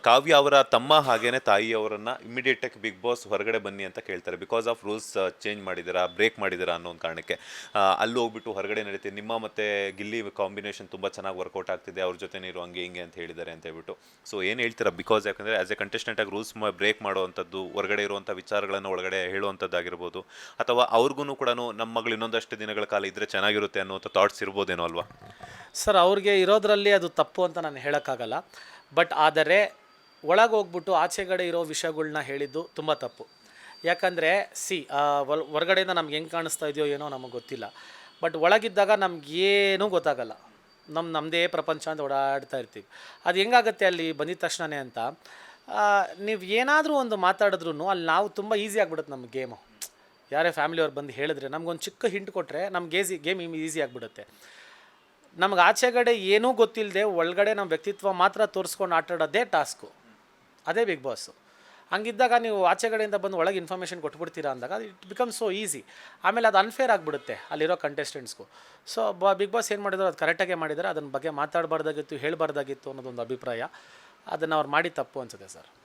ಕಾವ್ಯ ಅವರ ತಮ್ಮ ಹಾಗೇನೆ ತಾಯಿಯವರನ್ನ ಇಮಿಡಿಯೇಟ್ ಆಗಿ ಬಿಗ್ ಬಾಸ್ ಹೊರಗಡೆ ಬನ್ನಿ ಅಂತ ಕೇಳ್ತಾರೆ. ಬಿಕಾಸ್ ಆಫ್ ರೂಲ್ಸ್ ಚೇಂಜ್ ಮಾಡಿದ್ದೀರಾ, ಬ್ರೇಕ್ ಮಾಡಿದ್ದೀರಾ ಅನ್ನೋ ಒಂದು ಕಾರಣಕ್ಕೆ. ಅಲ್ಲಿ ಹೋಗ್ಬಿಟ್ಟು ಹೊರಗಡೆ ನಡೀತೀವಿ, ನಿಮ್ಮ ಮತ್ತೆ ಗಿಲ್ಲಿ ಕಾಂಬಿನೇಷನ್ ತುಂಬಾ ಚೆನ್ನಾಗಿ ವರ್ಕೌಟ್ ಆಗ್ತಿದೆ, ಅವ್ರ ಜೊತೆ ನೀರು ಹಂಗೆ ಹಿಂಗೆ ಅಂತ ಹೇಳಿದ್ದಾರೆ ಅಂತ ಹೇಳ್ಬಿಟ್ಟು. ಸೊ ಏನು ಹೇಳ್ತೀರಾ? ಬಿಕಾಸ್ ಯಾಕಂದ್ರೆ ಆಸ್ ಎ ಕಂಟೆಸ್ಟೆಂಟ್ ಆಗಿ ರೂಲ್ಸ್ ಬ್ರೇಕ್ ಮಾಡುವಂಥದ್ದು, ಹೊರಗಡೆ ಇರುವಂಥ ವಿಚಾರಗಳನ್ನು ಒಳಗಡೆ ಹೇಳುವಂಥದ್ದಾಗಿರ್ಬೋದು, ಅಥವಾ ಅವ್ರಿಗೂ ಕೂಡ ನಮ್ಮ ಮಗಳು ಇನ್ನೊಂದಷ್ಟು ದಿನಗಳ ಕಾಲ ಇದ್ರೆ ಚೆನ್ನಾಗಿರುತ್ತೆ ಅನ್ನೋಂಥ ಥಾಟ್ಸ್ ಇರ್ಬೋದೇನೋ ಅಲ್ವಾ? ಸರ್ ಅವ್ರಿಗೆ ಇರೋದ್ರಲ್ಲಿ ಅದು ತಪ್ಪು ಅಂತ ನಾನು ಹೇಳೋಕ್ಕಾಗಲ್ಲ. ಬಟ್ ಆದರೆ ಒಳಗೆ ಹೋಗ್ಬಿಟ್ಟು ಆಚೆಗಡೆ ಇರೋ ವಿಷಯಗಳ್ನ ಹೇಳಿದ್ದು ತುಂಬ ತಪ್ಪು. ಯಾಕಂದರೆ ಹೊರಗಡೆಯಿಂದ ನಮ್ಗೆ ಹೆಂಗೆ ಕಾಣಿಸ್ತಾ ಇದೆಯೋ ಏನೋ ನಮಗೆ ಗೊತ್ತಿಲ್ಲ. ಬಟ್ ಒಳಗಿದ್ದಾಗ ನಮಗೇನೂ ಗೊತ್ತಾಗಲ್ಲ. ನಮ್ಮದೇ ಪ್ರಪಂಚ ಅಂತ ಓಡಾಡ್ತಾ ಇರ್ತೀವಿ. ಅದು ಹೆಂಗಾಗುತ್ತೆ ಅಲ್ಲಿ ಬಂದಿದ ತಕ್ಷಣವೇ ಅಂತ ನೀವು ಏನಾದರೂ ಒಂದು ಮಾತಾಡಿದ್ರೂ ಅಲ್ಲಿ ನಾವು ತುಂಬ ಈಸಿ ಆಗಿಬಿಡುತ್ತೆ ನಮ್ಮ ಗೇಮು. ಯಾರೇ ಫ್ಯಾಮಿಲಿಯವ್ರು ಬಂದು ಹೇಳಿದ್ರೆ ನಮಗೊಂದು ಚಿಕ್ಕ ಹಿಂಟ್ ಕೊಟ್ಟರೆ ನಮ್ಗೆ ಗೇಮ್ ಈಸಿ ಆಗಿಬಿಡುತ್ತೆ. ನಮ್ಗೆ ಆಚೆಗಡೆ ಏನೂ ಗೊತ್ತಿಲ್ಲದೆ ಒಳಗಡೆ ನಮ್ಮ ವ್ಯಕ್ತಿತ್ವ ಮಾತ್ರ ತೋರಿಸ್ಕೊಂಡು ಆಟಾಡೋದೇ ಟಾಸ್ಕು, ಅದೇ ಬಿಗ್ ಬಾಸು. ಹಂಗಿದ್ದಾಗ ನೀವು ಆಚೆಗಡೆಯಿಂದ ಬಂದು ಒಳಗೆ ಇನ್ಫಾರ್ಮೇಷನ್ ಕೊಟ್ಬಿಡ್ತೀರಾ ಅಂದಾಗ ಇಟ್ ಬಿಕಮ್ ಸೋ ಈಸಿ. ಆಮೇಲೆ ಅದು ಅನ್ಫೇರ್ ಆಗಿಬಿಡುತ್ತೆ ಅಲ್ಲಿರೋ ಕಂಟೆಸ್ಟೆಂಟ್ಸ್ಗೂ. ಸೊ ಬಿಗ್ ಬಾಸ್ ಏನು ಮಾಡಿದ್ರು ಅದು ಕರೆಕ್ಟಾಗೇ ಮಾಡಿದ್ದಾರೆ. ಅದನ್ನ ಬಗ್ಗೆ ಮಾತಾಡಬಾರ್ದಾಗಿತ್ತು, ಹೇಳಬಾರ್ದಾಗಿತ್ತು ಅನ್ನೋದೊಂದು ಅಭಿಪ್ರಾಯ. ಅದನ್ನು ಅವ್ರು ಮಾಡಿ ತಪ್ಪು ಅನಿಸುತ್ತೆ ಸರ್.